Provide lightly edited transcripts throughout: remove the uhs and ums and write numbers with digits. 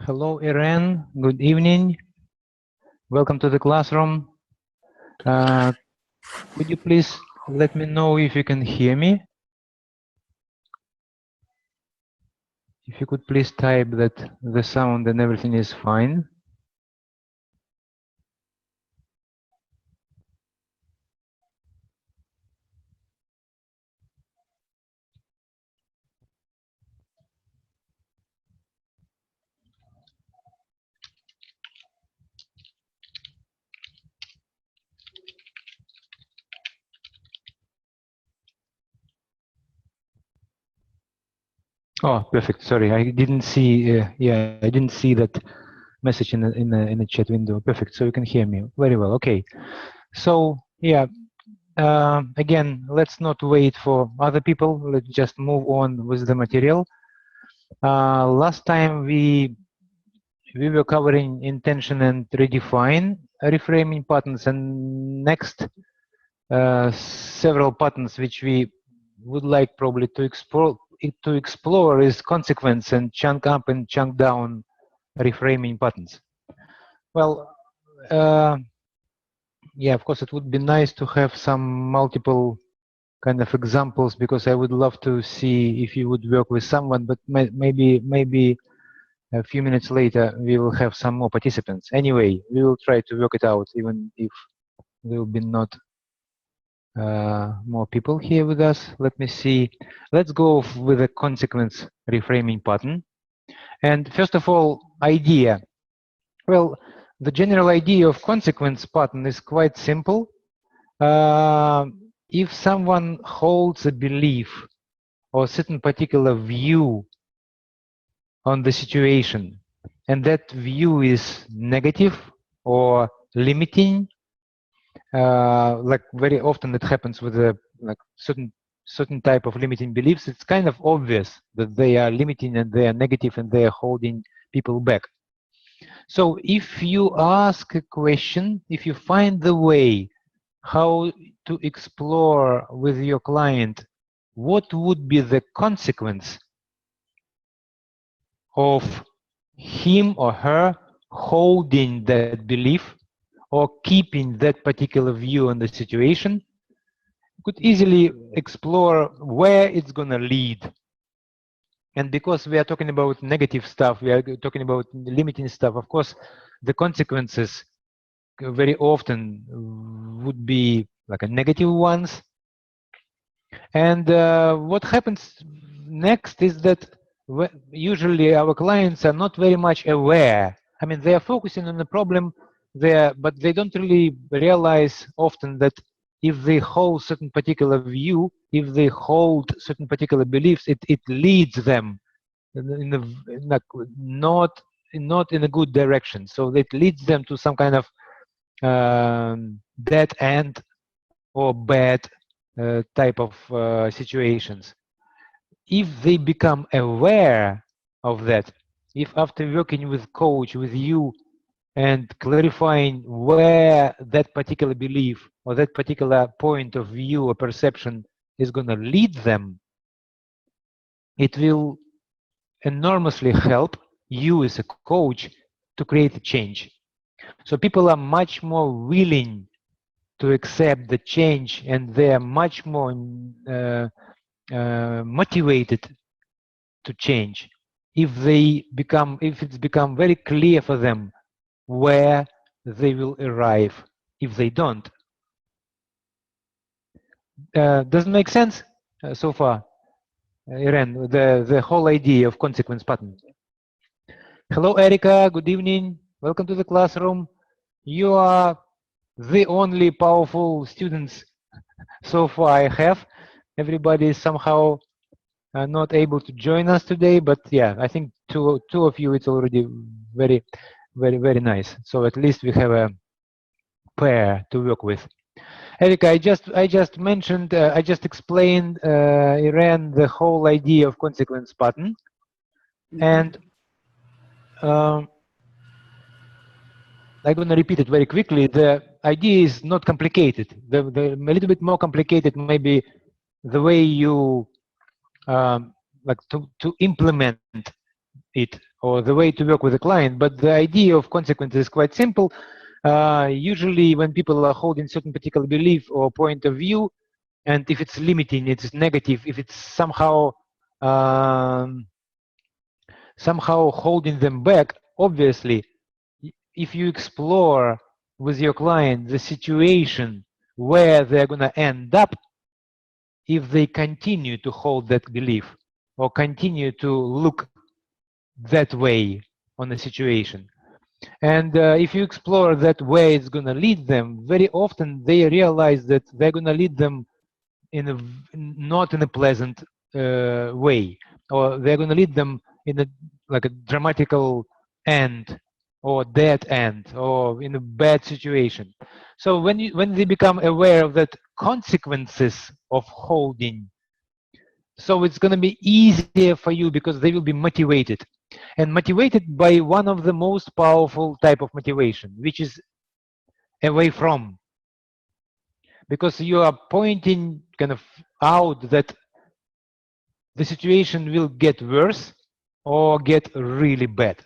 Hello, Irene. Good evening. Welcome to the classroom. Could you please let me know if you can hear me? If you could please type that the sound and everything is fine. Oh, perfect. Sorry, I didn't see. Yeah, I didn't see that message in the chat window. Perfect. So you can hear me very well. Okay. So yeah. Again, let's not wait for other people. Let's just move on with the material. Last time we were covering intention and redefine reframing patterns, and next several patterns which we would like probably to explore is consequence and chunk up and chunk down reframing patterns. Well, yeah, of course, it would be nice to have some multiple kind of examples, because I would love to see if you would work with someone, but maybe a few minutes later we will have some more participants. Anyway, we will try to work it out, even if there will be not more people here with us. Let me see. Let's go with a consequence reframing pattern. And first of all, idea. Well, the general idea of consequence pattern is quite simple. If someone holds a belief or certain particular view on the situation, and that view is negative or limiting, like very often it happens with a like certain type of limiting beliefs, it's kind of obvious that they are limiting and they are negative and they are holding people back. So if you ask a question, if you find the way how to explore with your client what would be the consequence of him or her holding that belief or keeping that particular view on the situation, you could easily explore where it's going to lead. And because we are talking about negative stuff, we are talking about limiting stuff, of course, the consequences very often would be like a negative ones. And what happens next is that usually our clients are not very much aware. I mean, they are focusing on the problem there, but they don't really realize often that if they hold certain particular view, if they hold certain particular beliefs, it leads them in a not in a good direction. So it leads them to some kind of dead end or bad type of situations. If they become aware of that, if after working with coach, with you, and clarifying where that particular belief or that particular point of view or perception is going to lead them, it will enormously help you as a coach to create a change. So people are much more willing to accept the change, and they are much more motivated to change if it's become very clear for them where they will arrive if they don't. Doesn't make sense so far, Irene, the whole idea of consequence pattern. Hello, Erica. Good evening. Welcome to the classroom. You are the only powerful students so far I have. Everybody is somehow not able to join us today, but yeah, I think two of you, it's already very nice. So at least we have a pair to work with. Erika, I just mentioned, I just explained, Irene, the whole idea of consequence pattern, and I'm going to repeat it very quickly. The idea is not complicated. A little bit more complicated maybe the way you like to implement it, or the way to work with a client, but the idea of consequences is quite simple. Usually when people are holding certain particular belief or point of view, and if it's limiting, it's negative, if it's somehow somehow holding them back, obviously, if you explore with your client the situation where they're going to end up if they continue to hold that belief or continue to look that way on the situation. And if you explore that where it's going to lead them, very often they realize that they're going to lead them in a not in a pleasant way, or they're going to lead them in a like a dramatical end or dead end or in a bad situation. So when they become aware of that consequences of holding, so it's going to be easier for you because they will be motivated, and motivated by one of the most powerful type of motivation, which is away from, because you are pointing kind of out that the situation will get worse or get really bad.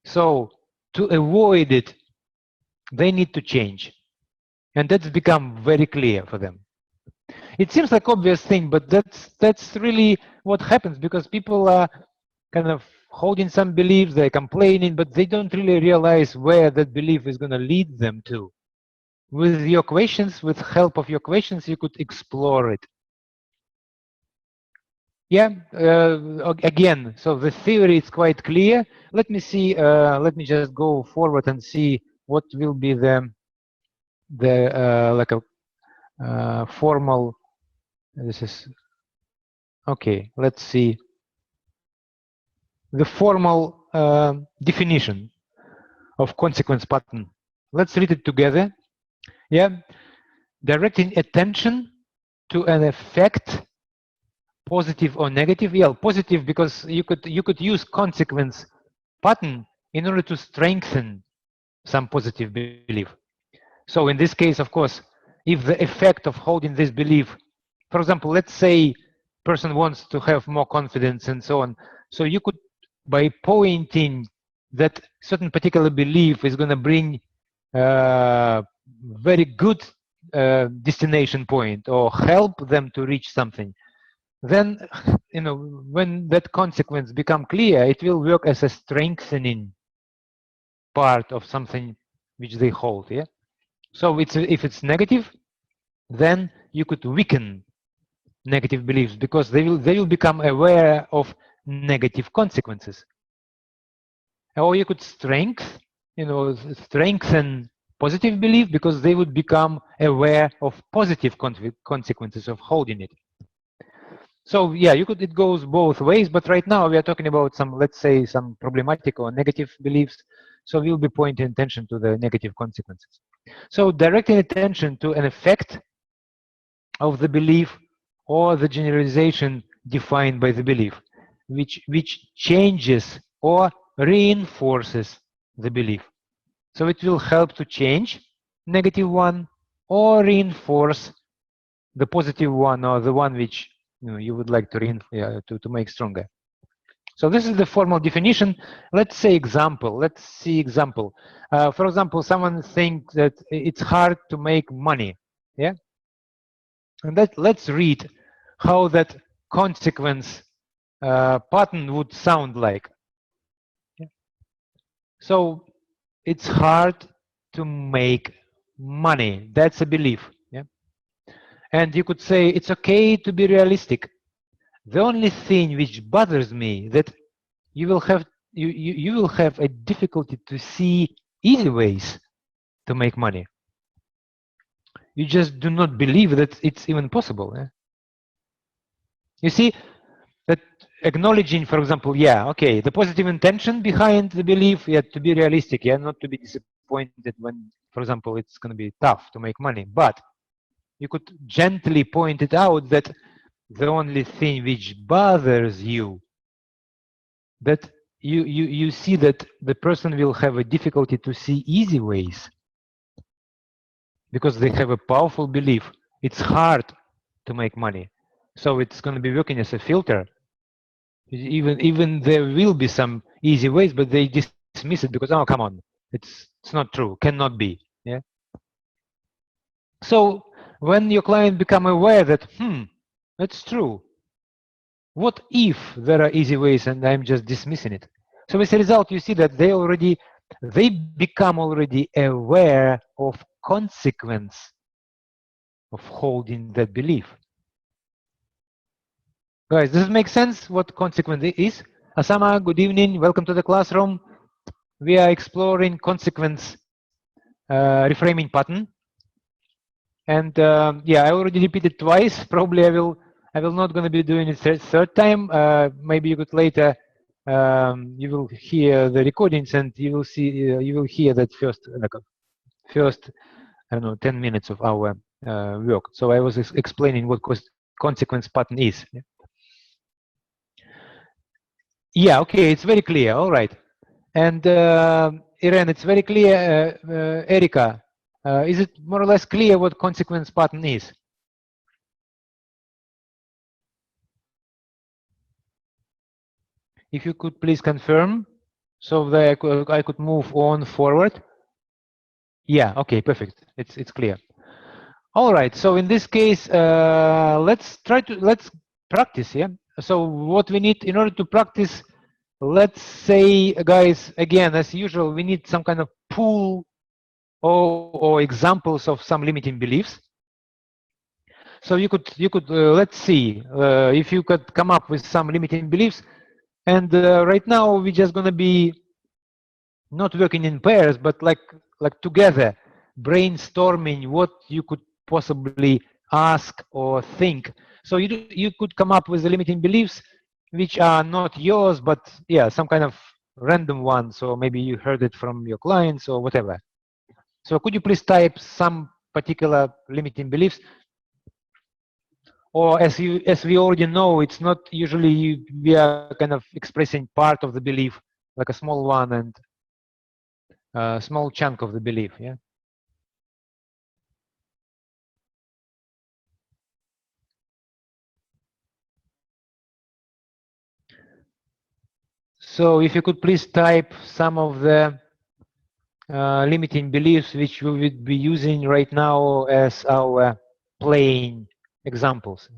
So to avoid it, they need to change, and that's become very clear for them. It seems like obvious thing, but that's really what happens, because people are kind of holding some beliefs, they're complaining, but they don't really realize where that belief is going to lead them to. With your questions, with help of your questions, you could explore it. Yeah, again, so the theory is quite clear. Let me see, let me just go forward and see what will be the like a formal, this is, okay, let's see. The formal definition of consequence pattern. Let's read it together. Yeah, directing attention to an effect, positive or negative. Yeah, positive, because you could use consequence pattern in order to strengthen some positive belief. So in this case, of course, if the effect of holding this belief, for example, let's say person wants to have more confidence and so on, so you could, by pointing that certain particular belief is going to bring very good destination point or help them to reach something, then when that consequence become clear, it will work as a strengthening part of something which they hold. Yeah, so if it's negative, then you could weaken negative beliefs, because they will become aware of negative consequences. Or you could strengthen positive belief, because they would become aware of positive consequences of holding it. So yeah, it goes both ways, but right now we are talking about some, let's say, some problematic or negative beliefs. So we'll be pointing attention to the negative consequences. So directing attention to an effect of the belief or the generalization defined by the belief, which changes or reinforces the belief. So it will help to change negative one or reinforce the positive one, or the one which you would like to make stronger. So this is the formal definition. Let's say example. Let's see example. For example, someone thinks that it's hard to make money. Yeah. And let's read how that consequence pattern would sound like. Yeah. So it's hard to make money. That's a belief. Yeah. And you could say it's okay to be realistic. The only thing which bothers me that you will have a difficulty to see easy ways to make money. You just do not believe that it's even possible. Yeah? You see that acknowledging, for example, yeah, okay, the positive intention behind the belief, yeah, to be realistic, yeah, not to be disappointed when, for example, it's going to be tough to make money, but you could gently point it out that the only thing which bothers you, that you see that the person will have a difficulty to see easy ways, because they have a powerful belief it's hard to make money. So it's going to be working as a filter Even there will be some easy ways, but they dismiss it because, oh, come on, it's not true, cannot be. Yeah. So when your client become aware that, that's true. What if there are easy ways and I'm just dismissing it? So as a result, you see that they become already aware of consequence of holding that belief. Guys, does it make sense what consequence is? Asama, good evening. Welcome to the classroom. We are exploring consequence reframing pattern. And yeah, I already repeated twice. Probably I will not going to be doing it third time. Maybe you could later. You will hear the recordings and you will see. You will hear that first I don't know 10 minutes of our work. So I was explaining what consequence pattern is. Yeah. Okay. It's very clear. All right. And Irene, it's very clear. Erika, is it more or less clear what consequence pattern is? If you could please confirm, so that I could move on forward. Yeah. Okay. Perfect. It's clear. All right. So in this case, let's practice. Yeah. So what we need in order to practice, let's say, guys, again, as usual, we need some kind of pool or examples of some limiting beliefs. So you could let's see if you could come up with some limiting beliefs. And right now we're just gonna be not working in pairs, but like together, brainstorming what you could possibly ask or think. So you could come up with the limiting beliefs which are not yours, but yeah, some kind of random one. So maybe you heard it from your clients or whatever. So could you please type some particular limiting beliefs? Or as we already know, it's not usually we are kind of expressing part of the belief, like a small one and a small chunk of the belief. Yeah. So if you could please type some of the limiting beliefs which we would be using right now as our playing examples.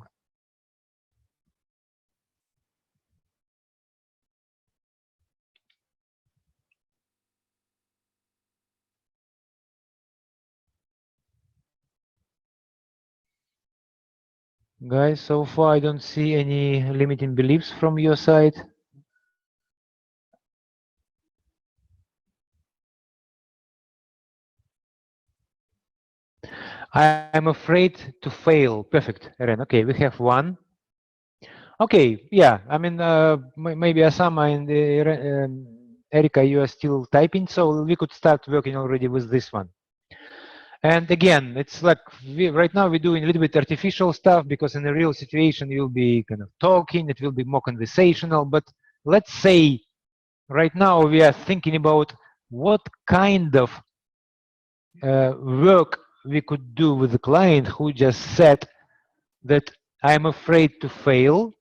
Guys, so far I don't see any limiting beliefs from your side. I'm afraid to fail. Perfect, Eren. Okay, we have one. Okay, yeah. I mean, maybe Asama and Erika, you are still typing, so we could start working already with this one. And again, it's like right now we're doing a little bit artificial stuff because in a real situation you'll be kind of talking, it will be more conversational. But let's say right now we are thinking about what kind of work we could do with the client who just said that I'm afraid to fail.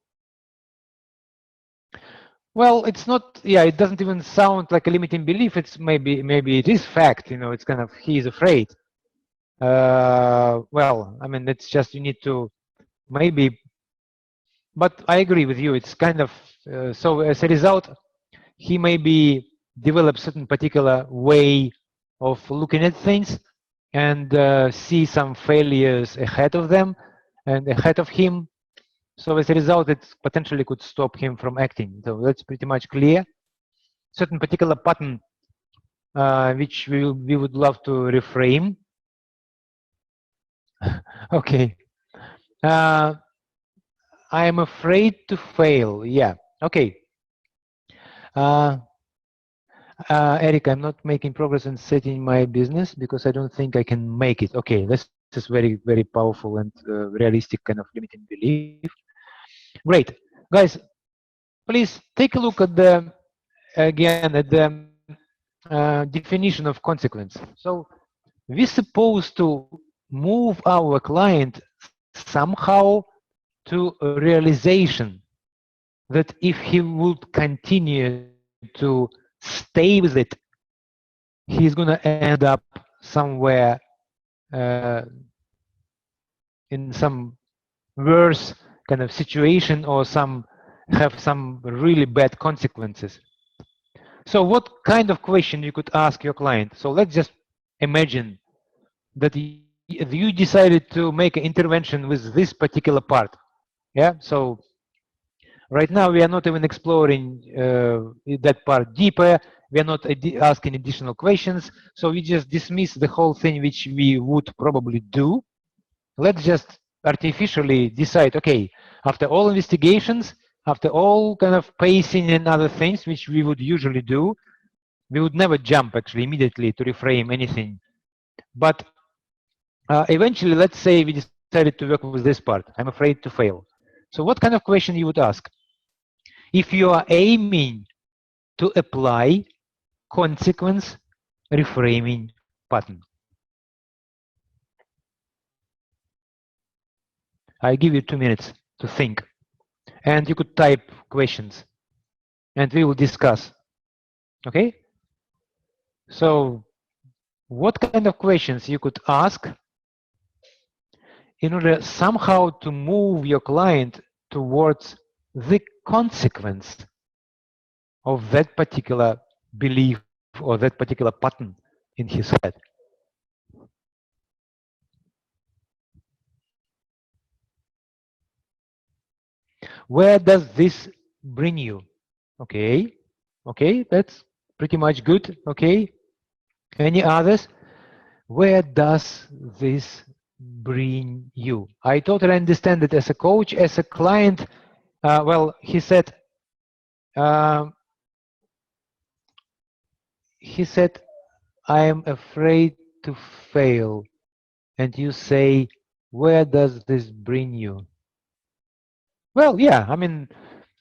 Well, it's not. Yeah, it doesn't even sound like a limiting belief. It's maybe it is fact. You know, it's kind of he's afraid. Well, I mean, it's just you need to maybe. But I agree with you. It's kind of so as a result, he maybe develop certain particular way of looking at things and see some failures ahead of them and ahead of him. So as a result, it potentially could stop him from acting. So that's pretty much clear. Certain particular pattern which we would love to reframe. Okay. I am afraid to fail. Yeah. Okay. Eric, I'm not making progress in setting my business because I don't think I can make it. Okay, this is very, very powerful and realistic kind of limiting belief. Great. Guys, please take a look at the, again, at the definition of consequence. So we're supposed to move our client somehow to a realization that if he would continue to stay with it, he's going to end up somewhere in some worse kind of situation, or have some really bad consequences. So what kind of question you could ask your client? So let's just imagine that you decided to make an intervention with this particular part. Yeah, so right now we are not even exploring that part deeper. We are not asking additional questions. So we just dismiss the whole thing, which we would probably do. Let's just artificially decide, okay, after all investigations, after all kind of pacing and other things, which we would usually do, we would never jump actually immediately to reframe anything. But eventually, let's say we decided to work with this part. I'm afraid to fail. So what kind of question you would ask? If you are aiming to apply consequence reframing pattern. I give you 2 minutes to think. And you could type questions. And we will discuss. Okay? So what kind of questions you could ask in order somehow to move your client towards the consequence of that particular belief or that particular pattern in his head. Where does this bring you? Okay, okay, that's pretty much good. Okay, any others? Where does this bring you? I totally understand it as a coach, as a client. Well, he said, I am afraid to fail. And you say, where does this bring you? Well, yeah, I mean,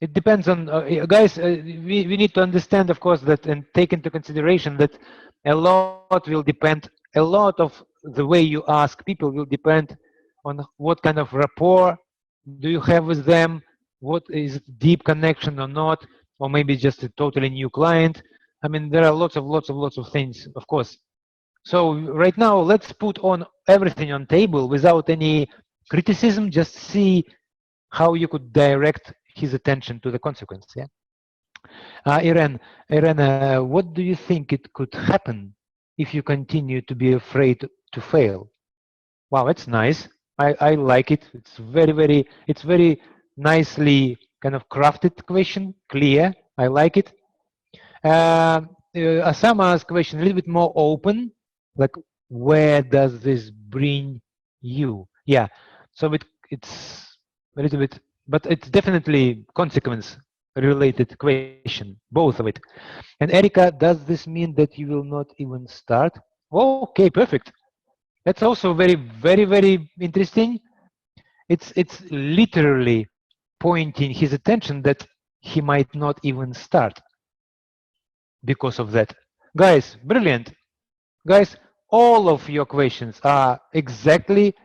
it depends on, guys, we need to understand, of course, that and take into consideration that a lot will depend, a lot of the way you ask people will depend on what kind of rapport do you have with them, what is deep connection or not, or maybe just a totally new client. I mean, there are lots of things, of course. So right now, let's put on everything on table without any criticism, just see how you could direct his attention to the consequence. Yeah. Irene, what do you think it could happen if you continue to be afraid to fail? Wow, that's nice. I like it. It's very nicely kind of crafted question, clear. I like it. Asama's question a little bit more open, like where does this bring you? Yeah, so it's a little bit, but it's definitely consequence related question, both of it. And Erica, does this mean that you will not even start? Okay, perfect. That's also very interesting. It's literally pointing his attention that he might not even start because of that. Guys, brilliant. Guys, all of your questions are exactly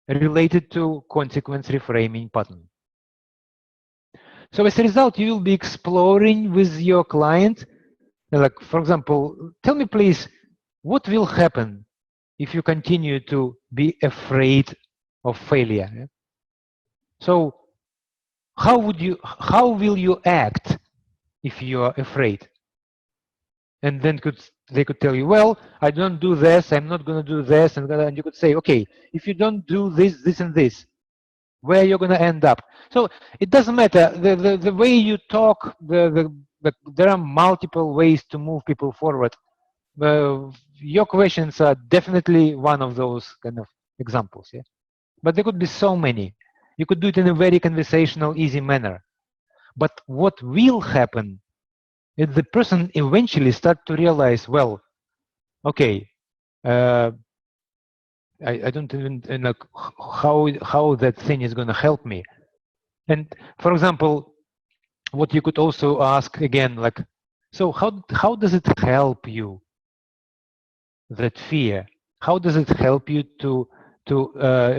related to consequence reframing pattern. So as a result, you will be exploring with your client, like, for example, tell me please, what will happen if you continue to be afraid of failure? So how will you act if you are afraid? And then they could tell you, well, I don't do this, I'm not going to do this, and you could say, okay, if you don't do this and this, where you're going to end up. So it doesn't matter the way you talk. There are multiple ways to move people forward. Your questions are definitely one of those kind of examples. Yeah, but there could be so many. You could do it in a very conversational, easy manner. But what will happen is the person eventually start to realize, well, okay, I don't even know how that thing is going to help me. And for example, what you could also ask again, like, so how does it help you, that fear? How does it help you to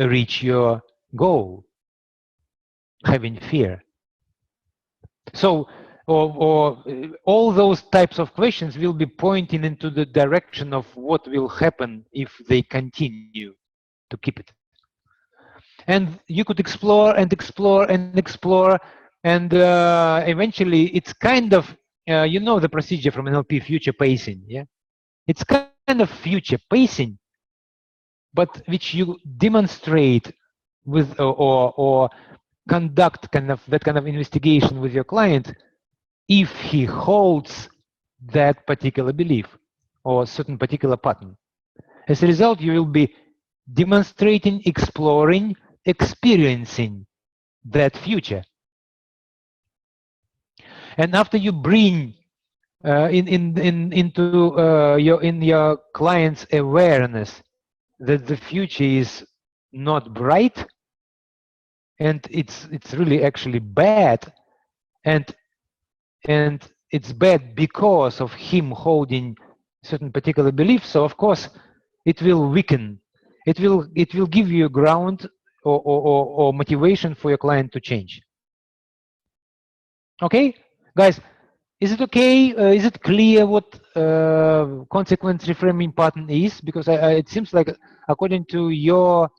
reach your goal, having fear? So, all those types of questions will be pointing into the direction of what will happen if they continue to keep it. And you could explore and explore and explore, and eventually it's kind of, you know, the procedure from NLP, future pacing, yeah? It's kind of future pacing, but which you demonstrate with, or conduct kind of that kind of investigation with your client if he holds that particular belief or certain particular pattern. As a result, you will be demonstrating, exploring, experiencing that future. And after you bring into your client's awareness that the future is not bright and it's really actually bad, and it's bad because of him holding certain particular beliefs, so of course it will weaken, it will give you a ground or motivation for your client to change. Okay, guys, is it okay? Is it clear what consequence reframing pattern is? Because it seems like, according to your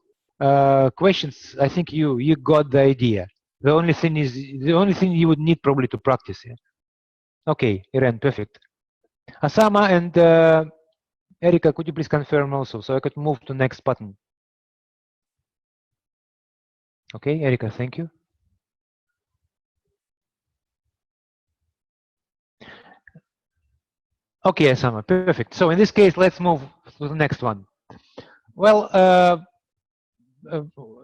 questions, I think you got the idea. The only thing you would need probably to practice. Yeah? Okay, Irene, perfect. Asama and Erica, could you please confirm also, so I could move to next button? Okay, Erica, thank you. Okay, Asama, perfect. So in this case, let's move to the next one. Well,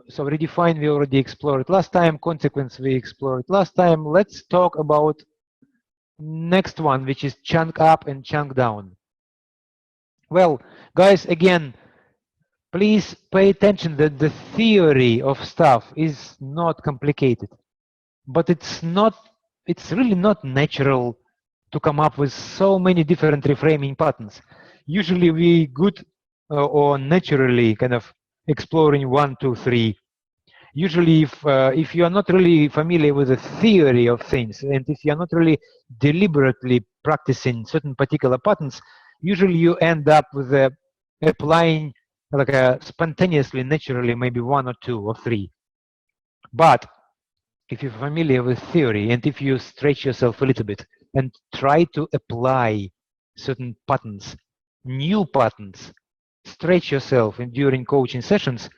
so redefine we already explored last time, consequence we explored last time. Let's talk about next one, which is chunk up and chunk down. Well, guys, again, please pay attention that the theory of stuff is not complicated, but it's really not natural to come up with so many different reframing patterns. Usually we good or naturally kind of exploring 1, 2, 3. Usually if you are not really familiar with the theory of things, and if you are not really deliberately practicing certain particular patterns, usually you end up with applying like spontaneously, naturally, maybe 1 or 2 or 3. But if you're familiar with theory, and if you stretch yourself a little bit and try to apply certain patterns, new patterns, stretch yourself during coaching sessions,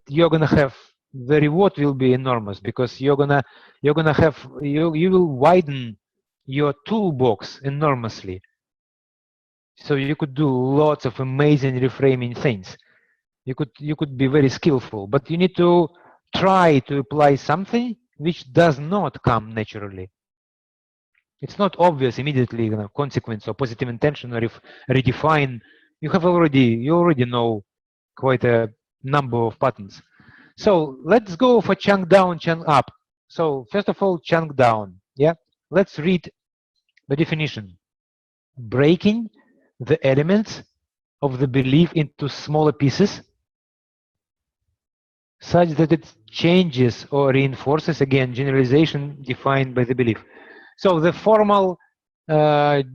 you're gonna have, the reward will be enormous, because you will widen your toolbox enormously. So you could do lots of amazing reframing things. You could be very skillful, but you need to try to apply something which does not come naturally. It's not obvious immediately, consequence or positive intention, or if redefine. You already know quite a number of patterns. So let's go for chunk down, chunk up. So first of all, chunk down. Yeah, let's read the definition. Breaking the elements of the belief into smaller pieces such that it changes or reinforces, again, generalization defined by the belief. So the formal kind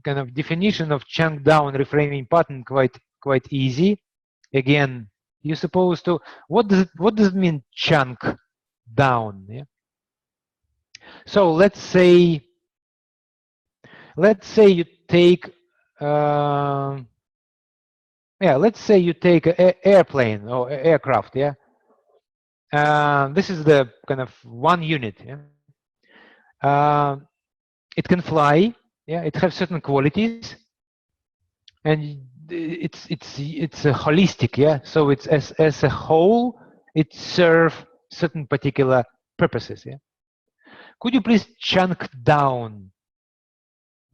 of definition of chunk down reframing pattern quite easy. Again, you're supposed to, what does it mean, chunk down? Yeah. So let's say you take let's say you take an airplane or aircraft. Yeah. This is the kind of one unit. Yeah. It can fly. Yeah. It has certain qualities, and it's a holistic. Yeah. So it's as a whole, it serves certain particular purposes. Yeah. Could you please chunk down?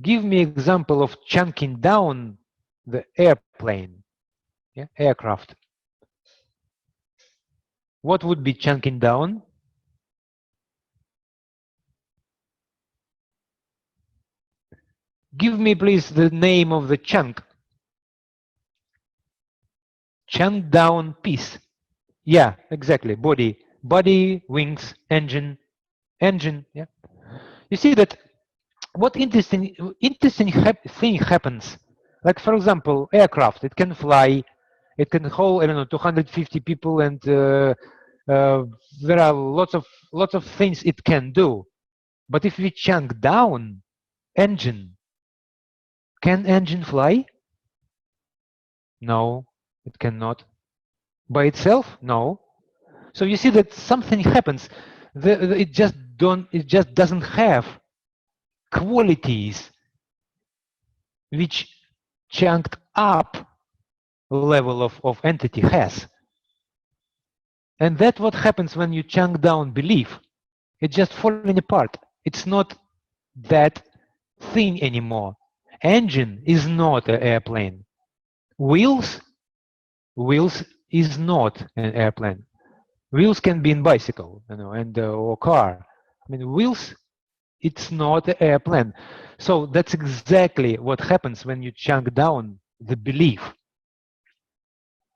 Give me example of chunking down the airplane, yeah, aircraft. What would be chunking down? Give me please the name of the chunk. Chunk down piece. Yeah, exactly. Body, wings, engine, yeah. you see that what interesting thing happens. Like for example, aircraft, it can fly, it can hold, I don't know, 250 people, and there are lots of things it can do. But if we chunk down engine, can engine fly? No, it cannot. By itself? No. So you see that something happens. It just doesn't have qualities which chunked up level of entity has. And that's what happens when you chunk down belief. It's just falling apart. It's not that thing anymore. Engine is not an airplane. Wheels is not an airplane. Wheels can be in bicycle, you know, and or car. I mean, wheels, it's not an airplane. So that's exactly what happens when you chunk down the belief.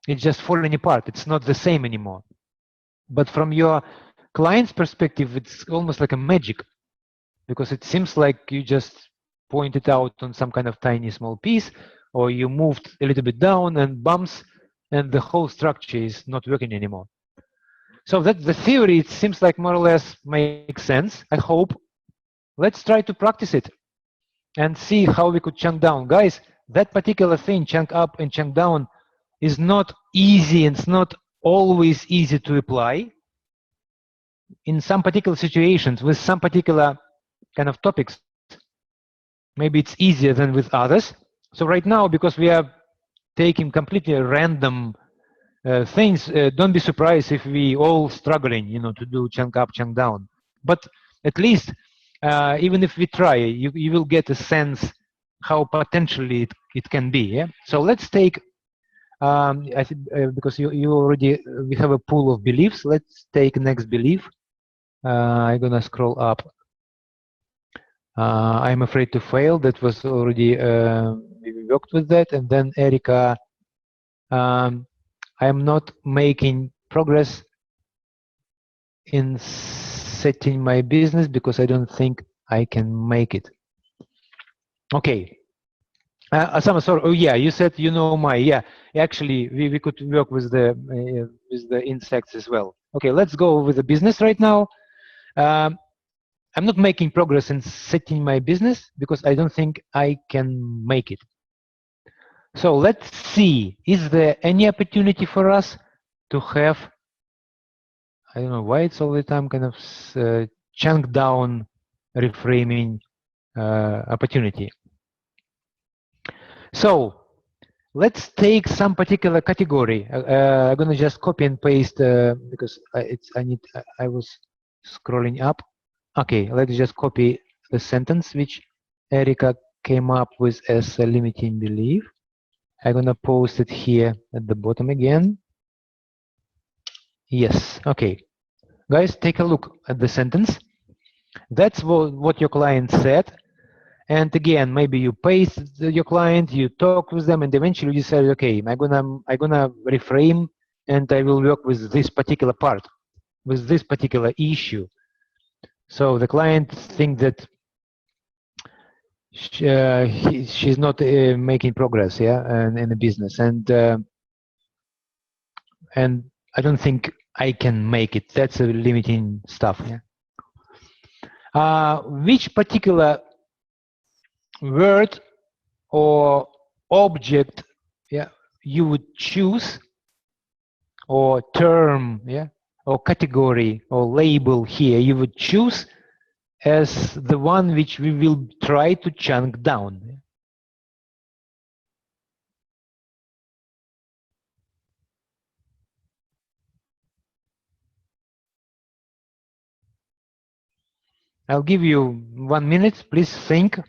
It's just falling apart. It's not the same anymore. But from your client's perspective, it's almost like a magic, because it seems like you just pointed out on some kind of tiny small piece, or you moved a little bit down and bumps, and the whole structure is not working anymore. So that the theory, it seems like more or less makes sense, I hope. Let's try to practice it and see how we could chunk down. Guys, that particular thing, chunk up and chunk down, is not easy, and it's not always easy to apply. In some particular situations, with some particular kind of topics, maybe it's easier than with others. So right now, because we are taking completely random things, don't be surprised if we all struggling, you know, to do chunk up, chunk down. But at least, even if we try, you will get a sense how potentially it can be. Yeah. So let's take. I think because you already we have a pool of beliefs. Let's take next belief. I'm gonna scroll up. I'm afraid to fail. That was already we worked with that, and then Erica. I'm not making progress in setting my business because I don't think I can make it. Okay. Asama, sorry. Oh yeah, you said you know my yeah. Actually, we could work with the insects as well. Okay, let's go with the business right now. I'm not making progress in setting my business because I don't think I can make it. So let's see, is there any opportunity for us to have, I don't know why it's all the time kind of chunk down reframing opportunity. So let's take some particular category. I'm gonna just copy and paste because I was scrolling up. Okay, let's just copy the sentence which Erica came up with as a limiting belief. I'm gonna post it here at the bottom again. Yes, okay. Guys, take a look at the sentence. That's what your client said. And again, maybe you paste your client, you talk with them, and eventually you say, okay, I'm gonna reframe, and I will work with this particular part, with this particular issue. So the client thinks that she's not making progress, yeah, in the business, and I don't think I can make it. That's a limiting stuff. Yeah. Which particular word or object, yeah, you would choose, or term, yeah, or category or label here you would choose as the one which we will try to chunk down? I'll give you 1 minute, please think.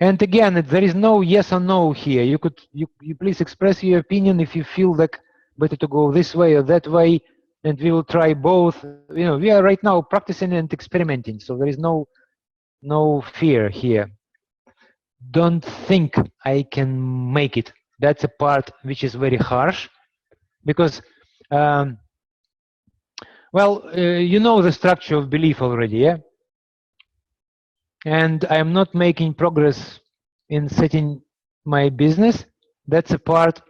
And again, there is no yes or no here. You please express your opinion if you feel like better to go this way or that way, and we will try both. You know, we are right now practicing and experimenting, so there is no fear here. Don't think I can make it. That's a part which is very harsh, because well, you know the structure of belief already, yeah? and I'm not making progress in setting my business, that's a part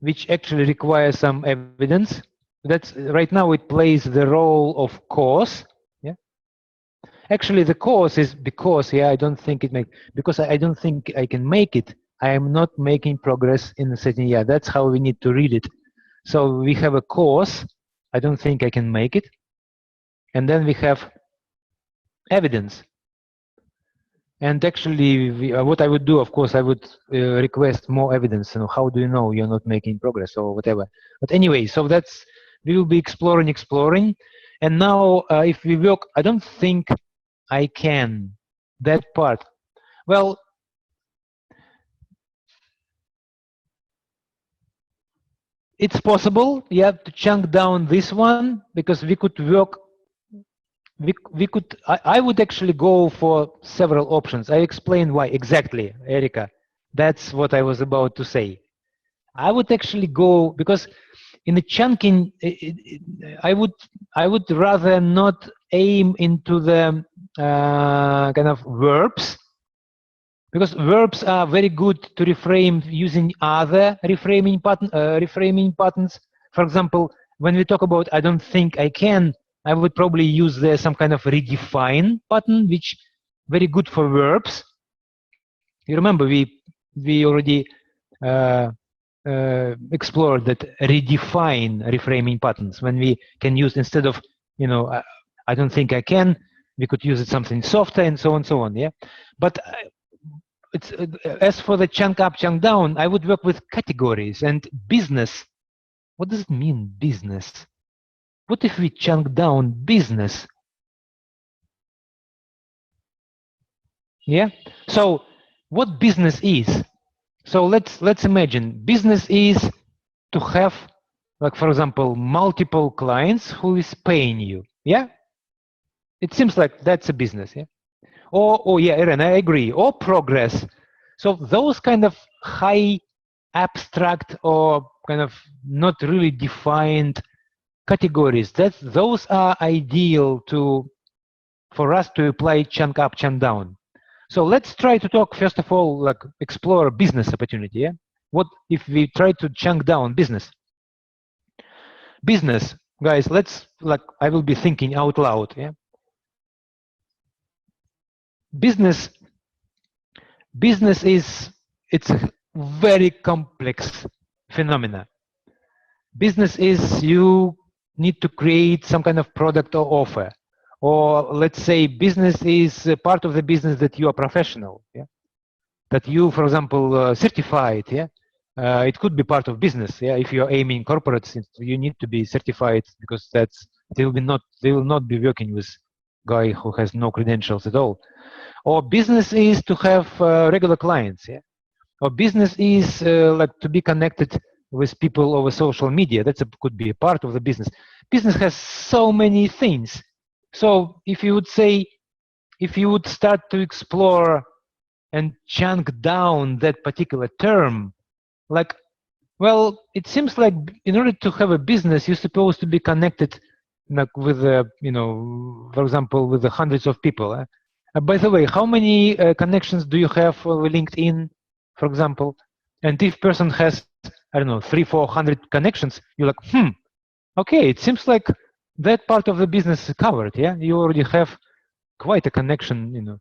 which actually requires some evidence. That's right now it plays the role of cause. Yeah. Actually, the cause is because I don't think it make because I don't think I can make it. I am not making progress in the setting. Yeah, that's how we need to read it. So we have a cause. I don't think I can make it, and then we have evidence. And actually, what I would do, of course, I would request more evidence. How do you know you're not making progress or whatever? But anyway, so that's we will be exploring. And now, if we work, I don't think I can. That part. Well, it's possible, yeah, to chunk down this one because we could work. We could. I would actually go for several options. I explained why exactly, Erika. That's what I was about to say. I would actually go because in the chunking, I would rather not aim into the kind of verbs, because verbs are very good to reframe using other reframing patterns. For example, when we talk about I don't think I can, I would probably use there some kind of redefine pattern, which very good for verbs. You remember we already explored that redefine reframing patterns when we can use instead of I don't think I can, we could use it something softer and so on. Yeah, but it's as for the chunk up chunk down, I would work with categories and business. What does it mean, business? What if we chunk down business? Yeah, so what business is? So let's imagine business is to have, like, for example, multiple clients who is paying you. Yeah, it seems like that's a business. Yeah, or yeah, Aaron, I agree. Or progress. So those kind of high abstract or kind of not really defined categories, those are ideal for us to apply chunk up, chunk down. So let's try to talk first of all, like explore business opportunity. Yeah, what if we try to chunk down business? Business, guys. Let's I will be thinking out loud. Yeah, business it's a very complex phenomena. Business is you need to create some kind of product or offer, or let's say business is part of the business that you are professional. Yeah, that you, for example, certified. Yeah, it could be part of business. Yeah, if you're aiming corporates, you need to be certified because they will not be working with guy who has no credentials at all. Or business is to have regular clients. Yeah, or business is like to be connected with people over social media. Could be a part of the business. Business has so many things. So if you would start to explore and chunk down that particular term, like, well, it seems like in order to have a business, you're supposed to be connected, like with for example, with the hundreds of people. By the way, how many connections do you have with LinkedIn, for example? And if person has, I don't know, 300-400 connections, you're like, okay, it seems like that part of the business is covered. Yeah, you already have quite a connection.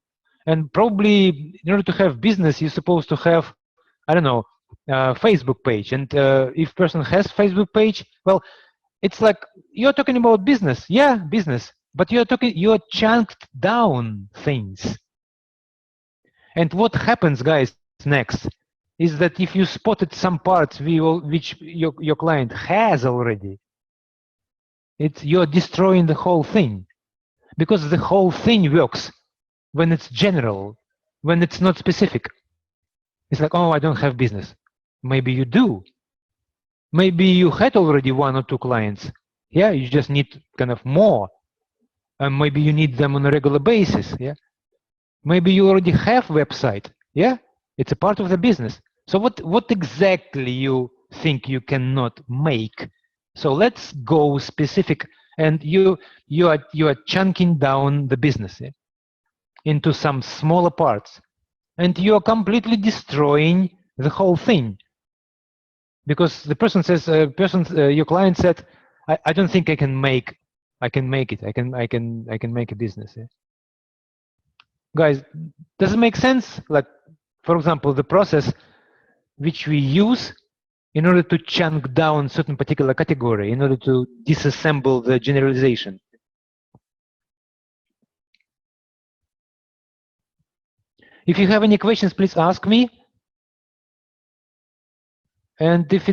And probably in order to have business, you're supposed to have, I don't know, Facebook page. And if person has Facebook page, well, it's like you're talking about business. Yeah, business. But you're chunked down things. And what happens, guys, next is that if you spotted some parts which your client has already, you're destroying the whole thing, because the whole thing works when it's general, when it's not specific. It's like, oh, I don't have business. Maybe you do. Maybe you had already 1 or 2 clients. Yeah, you just need kind of more. And maybe you need them on a regular basis. Yeah. Maybe you already have website. Yeah, it's a part of the business. So what exactly you think you cannot make? So let's go specific and you are chunking down the business into some smaller parts, and you are completely destroying the whole thing, because the person says, your client said, I don't think I can make it. I can make a business. Guys, does it make sense? Like, for example, the process which we use in order to chunk down certain particular category, in order to disassemble the generalization. If you have any questions, please ask me. And if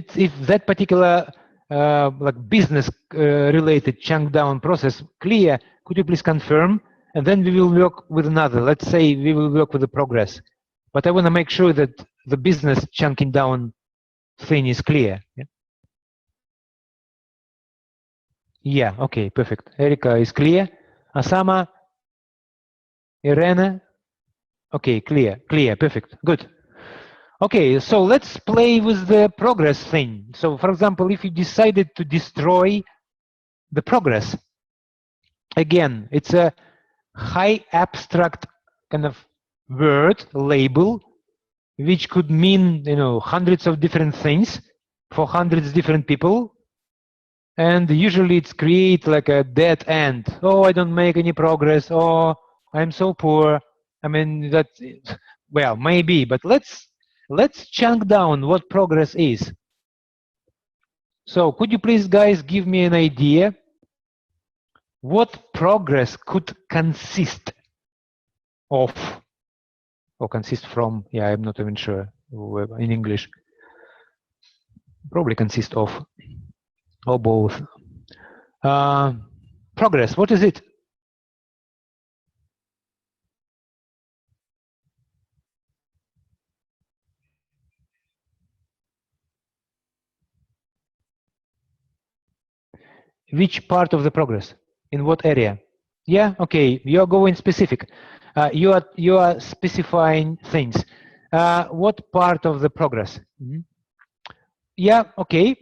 that particular like business related chunk down process clear, could you please confirm? And then we will work with another. Let's say we will work with the progress. But I want to make sure that the business chunking down thing is clear. Yeah, okay, perfect. Erika is clear. Asama, Irene, okay, clear, perfect, good. Okay, so let's play with the progress thing. So for example, if you decided to destroy the progress, again, it's a high abstract kind of word, label, which could mean, hundreds of different things for hundreds of different people. And usually it's create like a dead end. Oh, I don't make any progress. Oh, I'm so poor. I mean, that's, well, maybe, but let's chunk down what progress is. So could you please, guys, give me an idea what progress could consist of, or consist from? Yeah, I'm not even sure in English. Probably consist of, or both. Progress, what is it? Which part of the progress? In what area? Yeah, okay, you're going specific. You are specifying things. What part of the progress? Yeah, okay.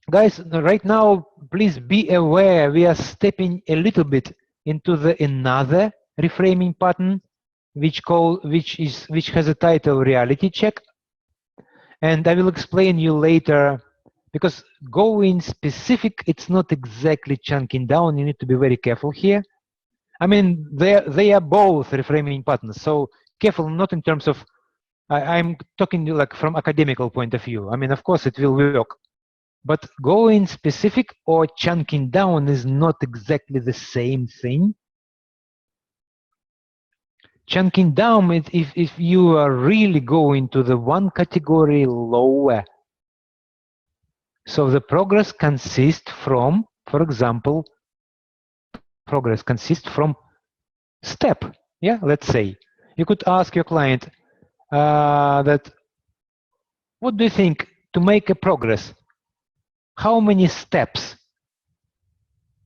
Guys, right now, please be aware we are stepping a little bit into the another reframing pattern, which has a title reality check. And I will explain you later, because going specific, it's not exactly chunking down. You need to be very careful here. I mean, they are both reframing patterns. So careful, not in terms of, I'm talking like from academical point of view. I mean, of course it will work, but going specific or chunking down is not exactly the same thing. Chunking down is if you are really going to the one category lower. So the progress consists from, for example, progress consists from step. Yeah, let's say you could ask your client that, what do you think to make a progress? How many steps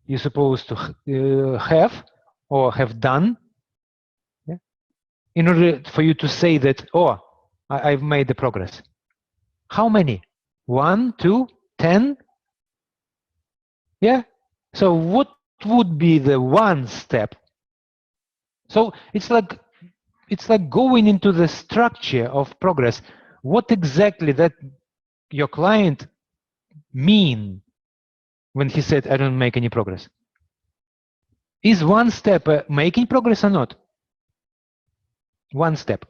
you're supposed to have or have done, yeah, in order for you to say that, oh, I've made the progress? How many? 1, 2, 10? Yeah. So what would be the one step? So it's like going into the structure of progress. What exactly that your client mean when he said, I don't make any progress? Is one step making progress or not? One step.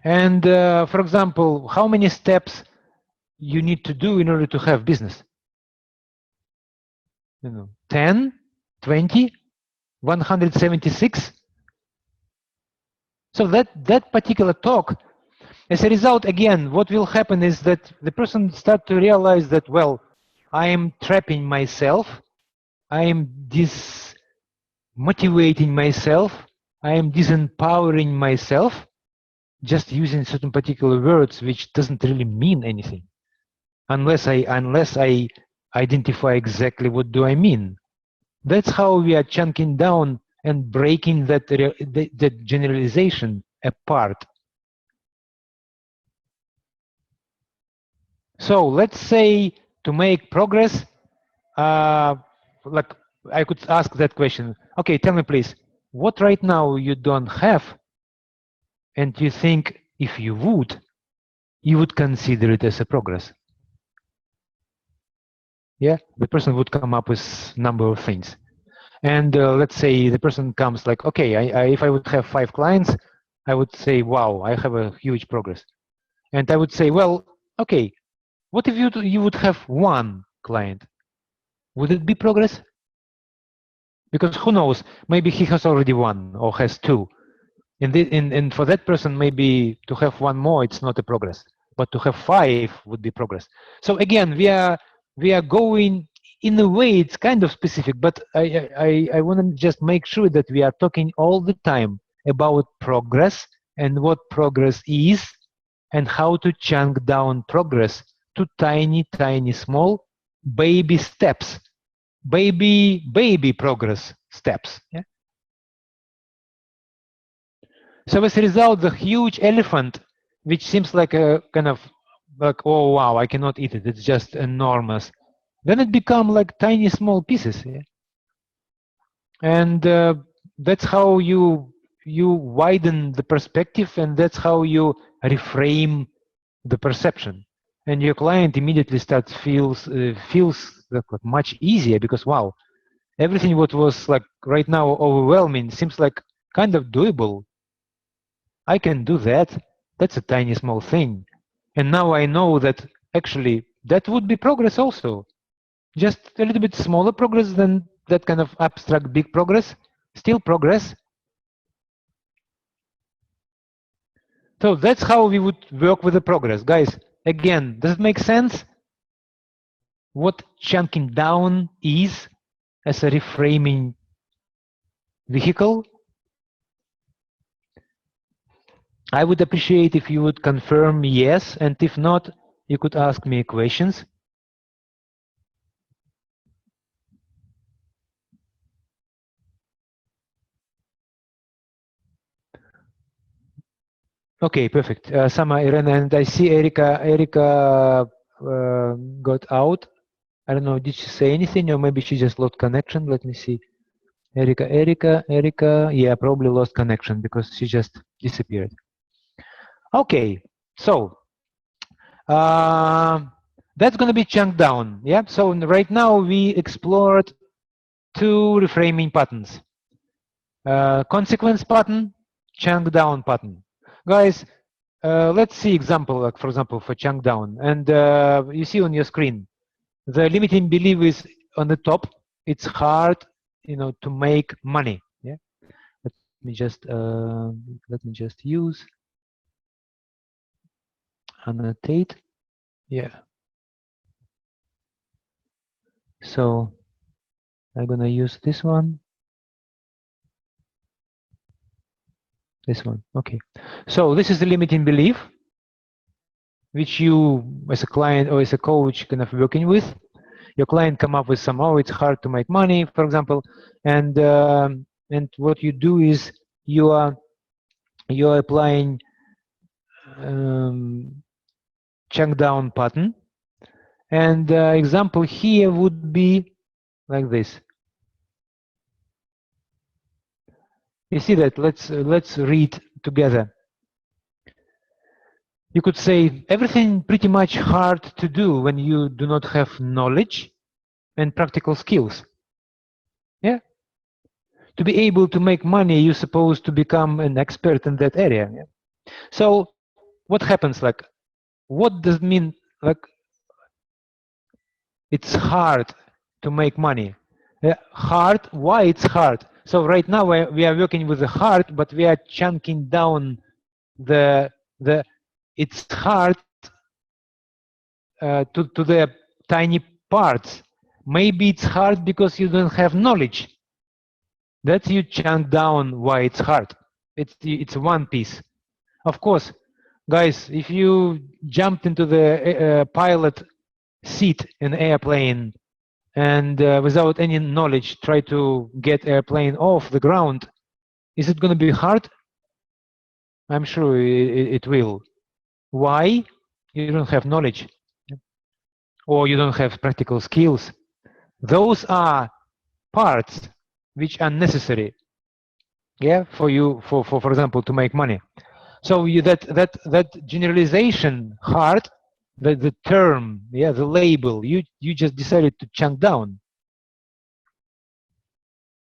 And for example, how many steps you need to do in order to have business? 10, 20, 176. So that particular talk, as a result, again, what will happen is that the person start to realize that, well, I am trapping myself, I am dismotivating myself, I am disempowering myself, just using certain particular words which doesn't really mean anything, unless I identify exactly what do I mean. That's how we are chunking down and breaking that generalization apart. So let's say to make progress, like I could ask that question. Okay, tell me please, what right now you don't have, and you think if you would consider it as a progress? Yeah, the person would come up with number of things. And let's say the person comes like, okay, if I would have 5 clients, I would say, wow, I have a huge progress. And I would say, well, okay, what if you would have 1 client? Would it be progress? Because who knows, maybe he has already 1 or has 2. And for that person, maybe to have 1 more, it's not a progress. But to have 5 would be progress. So again, we are going, in a way, it's kind of specific, but I want to just make sure that we are talking all the time about progress and what progress is and how to chunk down progress to tiny, tiny, small baby steps, baby progress steps. Yeah? So as a result, the huge elephant, which seems like a kind of like, oh wow, I cannot eat it, it's just enormous, then it become like tiny small pieces. Yeah? And that's how you widen the perspective, and that's how you reframe the perception, and your client immediately feels like much easier, because wow, everything what was like right now overwhelming seems like kind of doable. I can do that. That's a tiny small thing. And now I know that actually that would be progress also. Just a little bit smaller progress than that kind of abstract big progress. Still progress. So that's how we would work with the progress. Guys, again, does it make sense? What chunking down is as a reframing vehicle? I would appreciate if you would confirm yes, and if not, you could ask me questions. Okay, perfect. Sama, Irene, and I see Erika. Erika got out. I don't know, did she say anything, or maybe she just lost connection? Let me see. Erika, yeah, probably lost connection because she just disappeared. Okay, so that's going to be chunked down. Yeah, so right now we explored 2 reframing patterns. Consequence pattern, chunk down pattern. Guys, let's see example, like for example, for chunk down. And you see on your screen, the limiting belief is on the top. It's hard, to make money. Yeah. Let me just use annotate. Yeah. So I'm gonna use this one. This one. Okay. So this is the limiting belief, which you, as a client or as a coach, kind of working with. Your client come up with some, oh, it's hard to make money, for example, and what you do is you are applying chunk down pattern, and example here would be like this. You see that? Let's read together. You could say everything pretty much hard to do when you do not have knowledge and practical skills. Yeah. To be able to make money, you're supposed to become an expert in that area. Yeah? So what happens? Like, what does it mean? Like, it's hard to make money. Hard. Why it's hard? So right now we are working with the hard, but we are chunking down the it's hard to the tiny parts. Maybe it's hard because you don't have knowledge. That's you chunk down why it's hard. It's one piece. Of course, guys, if you jumped into the pilot seat in an airplane and without any knowledge try to get airplane off the ground, is it going to be hard? I'm sure it will. Why? You don't have knowledge. or you don't have practical skills. Those are parts which are necessary, yeah, for you, for example, to make money. So you, that generalization hard, the term, yeah, the label, you just decided to chunk down,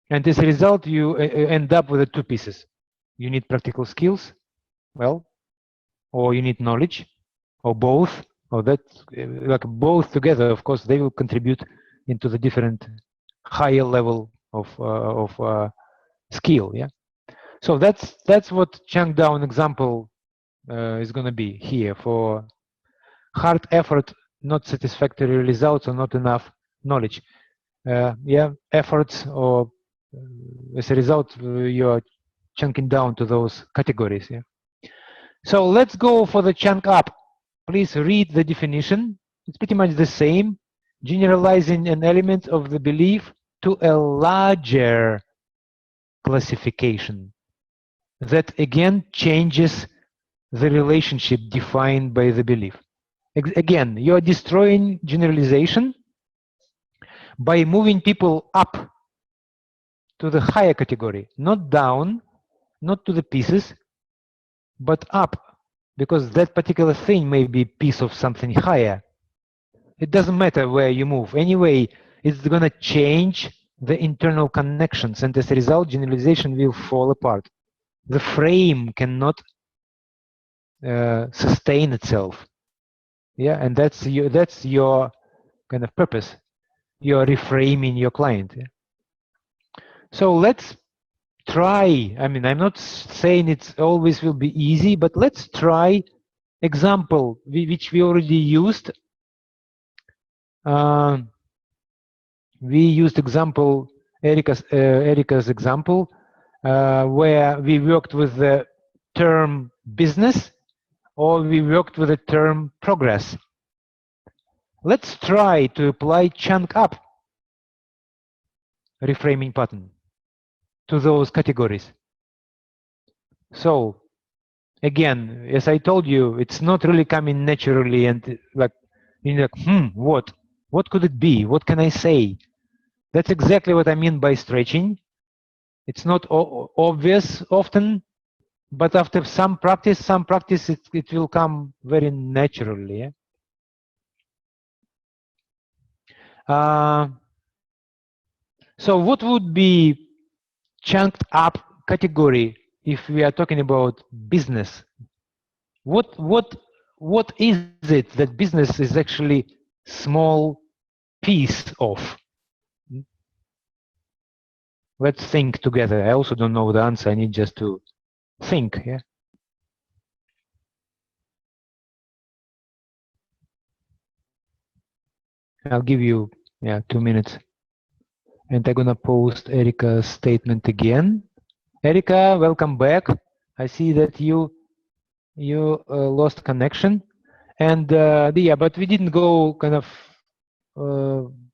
and as a result, you end up with the two pieces. You need practical skills, well, or you need knowledge, or both, or that, like both together. Of course, they will contribute into the different higher level of skill. Yeah. So that's what chunk down example is going to be here for hard effort, not satisfactory results, or not enough knowledge. Yeah, efforts, or as a result, you're chunking down to those categories. Yeah. So let's go for the chunk up. Please read the definition. It's pretty much the same, generalizing an element of the belief to a larger classification that again changes the relationship defined by the belief. Again, you are destroying generalization by moving people up to the higher category, not down, not to the pieces, but up, because that particular thing may be a piece of something higher. It doesn't matter where you move. Anyway, it's going to change the internal connections, and as a result, generalization will fall apart. The frame cannot sustain itself. Yeah, and that's your kind of purpose. You're reframing your client. Yeah? So let's try. I mean, I'm not saying it's always will be easy, but let's try example which we already used. We used example, Erica's example, where we worked with the term business, or we worked with the term progress. Let's try to apply chunk up reframing pattern to those categories. So again, as I told you, it's not really coming naturally, and like, you're like, what could it be? What can I say? That's exactly what I mean by stretching. It's not obvious often, but after some practice, it will come very naturally. Yeah? So what would be chunked up category if we are talking about business? What is it that business is actually small piece of? Let's think together. I also don't know the answer. I need just to think. Yeah. I'll give you 2 minutes, and I'm gonna post Erica's statement again. Erica, welcome back. I see that you lost connection, and yeah, but we didn't go kind of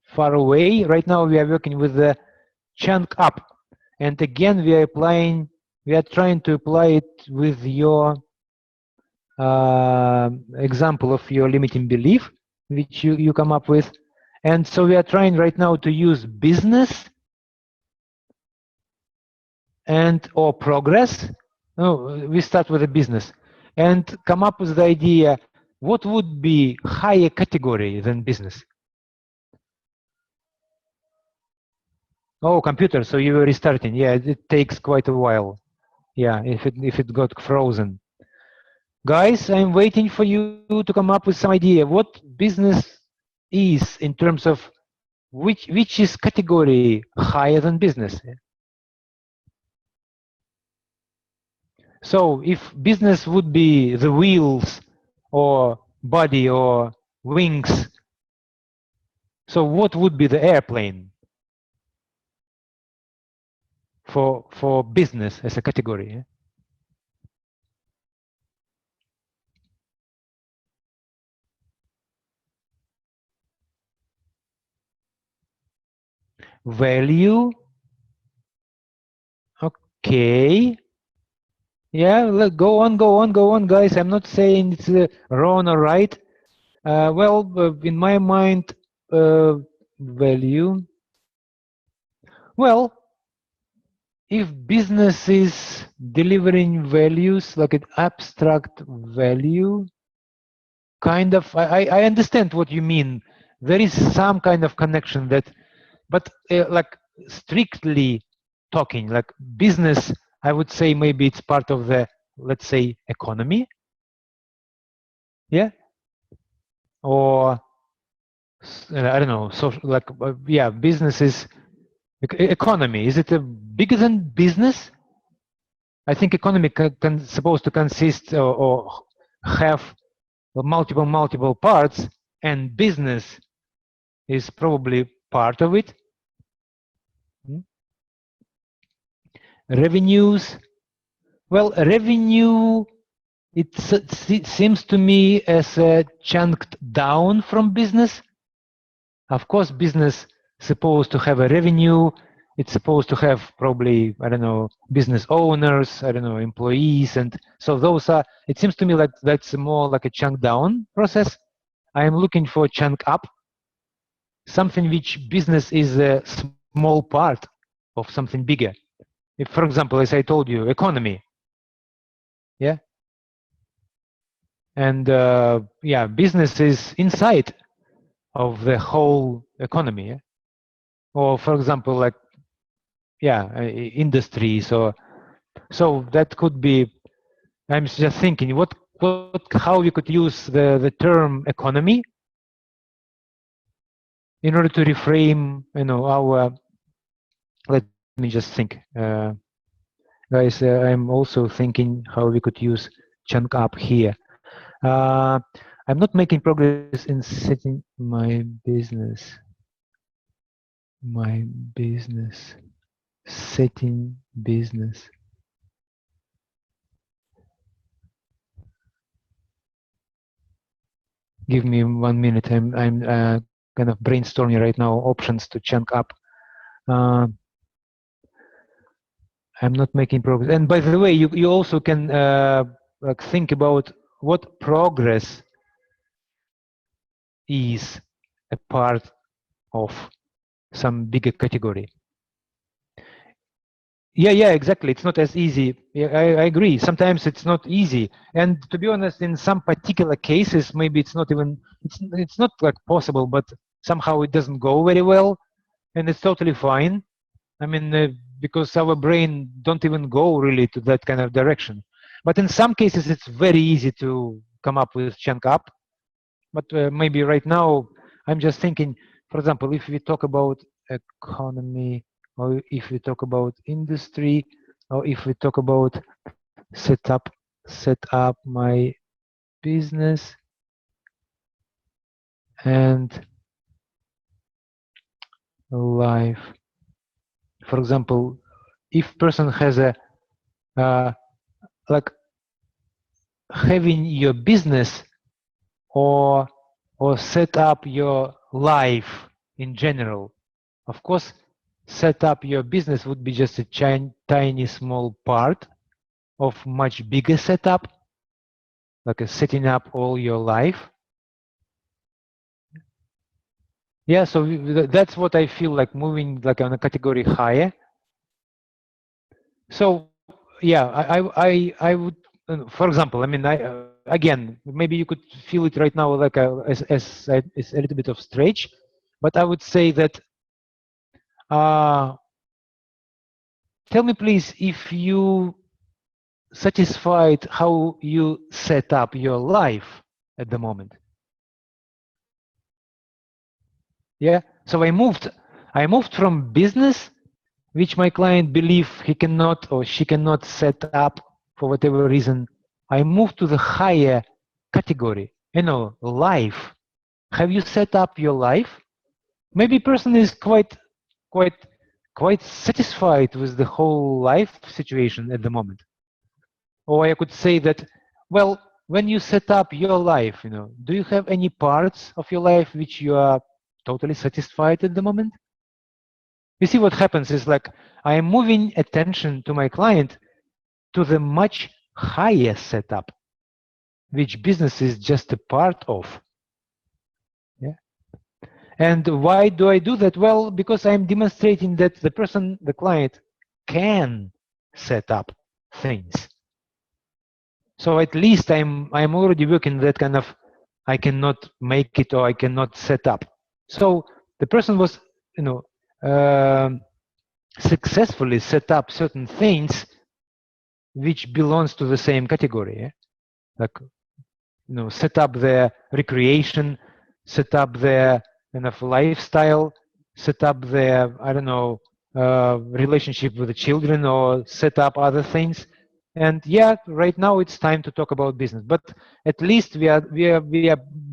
far away. Right now we are working with the chunk up, and again we are trying to apply it with your example of your limiting belief, which you come up with. And so we are trying right now to use business and or progress. No, we start with a business and come up with the idea, what would be higher category than business? Oh, computer, so you were restarting. Yeah, it takes quite a while. Yeah, if it got frozen. Guys, I'm waiting for you to come up with some idea what business is in terms of which is category higher than business. So if business would be the wheels or body or wings, so what would be the airplane for business as a category? Value. Okay. Yeah, go on, guys. I'm not saying it's wrong or right. Well, in my mind, value. Well, if business is delivering values like an abstract value, kind of, I understand what you mean. There is some kind of connection that, but like strictly talking, like business, I would say maybe it's part of the, let's say, economy, yeah, or I don't know, so like yeah, business is economy. Is it bigger than business? I think economy supposed to consist or have multiple parts, and business is probably part of it. Revenues. Well, revenue, it seems to me as chunked down from business. Of course, business supposed to have a revenue. It's supposed to have probably, I don't know, business owners, I don't know, employees. And so those are, it seems to me like that's more like a chunk down process. I am looking for a chunk up, something which business is a small part of something bigger. If, for example, as I told you, economy, yeah, and yeah, business is inside of the whole economy, yeah? Or for example, like yeah, industries, or so that could be. I'm just thinking what how we could use the term economy in order to reframe, you know, our. Let me just think, guys. I'm also thinking how we could use chunk up here. I'm not making progress in setting my business. Setting business. Give me 1 minute. I'm kind of brainstorming right now options to chunk up. I'm not making progress. And by the way, you also can like think about what progress is a part of some bigger category. Yeah, exactly. It's not as easy. Yeah, I agree. Sometimes it's not easy. And to be honest, in some particular cases, maybe it's not even, it's not like possible, but somehow it doesn't go very well, and it's totally fine. I mean, because our brain don't even go really to that kind of direction. But in some cases, it's very easy to come up with chunk up. But maybe right now, I'm just thinking, for example, if we talk about economy, or if we talk about industry, or if we talk about set up my business, and life. For example, if person has a like having your business or set up your life in general. Of course, set up your business would be just a tiny small part of much bigger setup, like a setting up all your life. Yeah, so that's what I feel like, moving like on a category higher. So yeah, I would, for example, I mean, again, maybe you could feel it right now like as a little bit of stretch, but I would say that tell me please if you satisfied how you set up your life at the moment. Yeah, so I moved from business, which my client believe he cannot or she cannot set up for whatever reason. I moved to the higher category, you know, life. Have you set up your life? Maybe person is quite satisfied with the whole life situation at the moment. Or I could say that, well, when you set up your life, you know, do you have any parts of your life which you are totally satisfied at the moment? You see what happens is like I am moving attention to my client to the much higher setup, which business is just a part of. And why do I do that? Well, because I'm demonstrating that the person, the client, can set up things. So at least I'm already working that kind of, I cannot make it or I cannot set up. So the person was, you know, successfully set up certain things which belongs to the same category. Yeah? Like, you know, set up their recreation, set up their kind of lifestyle, set up their, I don't know, relationship with the children, or set up other things. And yeah, right now it's time to talk about business, but at least we are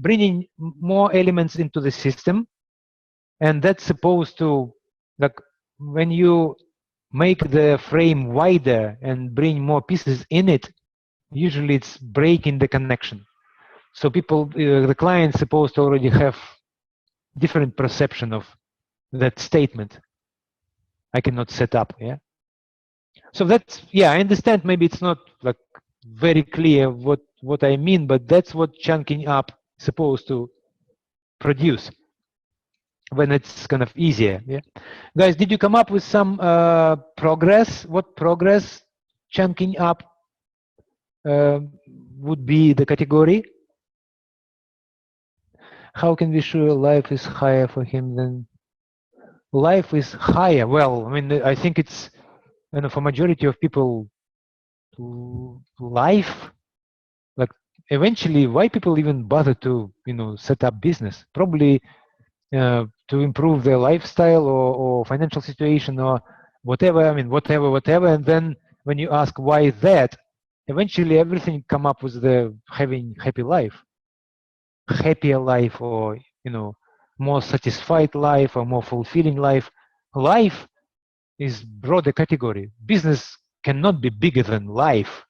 bringing more elements into the system, and that's supposed to, like, when you make the frame wider and bring more pieces in it, usually it's breaking the connection. So people, the client's supposed to already have different perception of that statement. I cannot set up, yeah. So that's, yeah, I understand maybe it's not like very clear what I mean, but that's what chunking up supposed to produce when it's kind of easier, yeah. Guys, did you come up with some progress? What progress chunking up would be the category? How can we show life is higher for him than life is higher? Well, I mean, I think it's, you know, for majority of people, life, like, eventually, why people even bother to, you know, set up business? Probably to improve their lifestyle or financial situation or whatever. I mean, whatever. And then when you ask why that, eventually everything come up with the having happy life, happier life, or, you know, more satisfied life, or more fulfilling life. Life is broader category. Business cannot be bigger than life,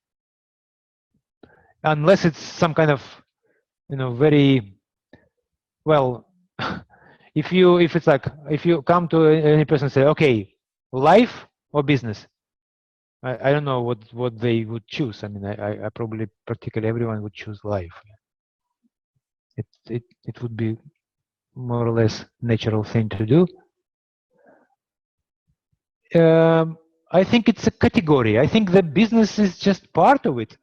unless it's some kind of, you know, very, well, if it's like, if you come to any person and say, okay, life or business, I don't know what they would choose. I mean, I probably, particularly, everyone would choose life. It would be more or less natural thing to do. I think it's a category. I think the business is just part of it.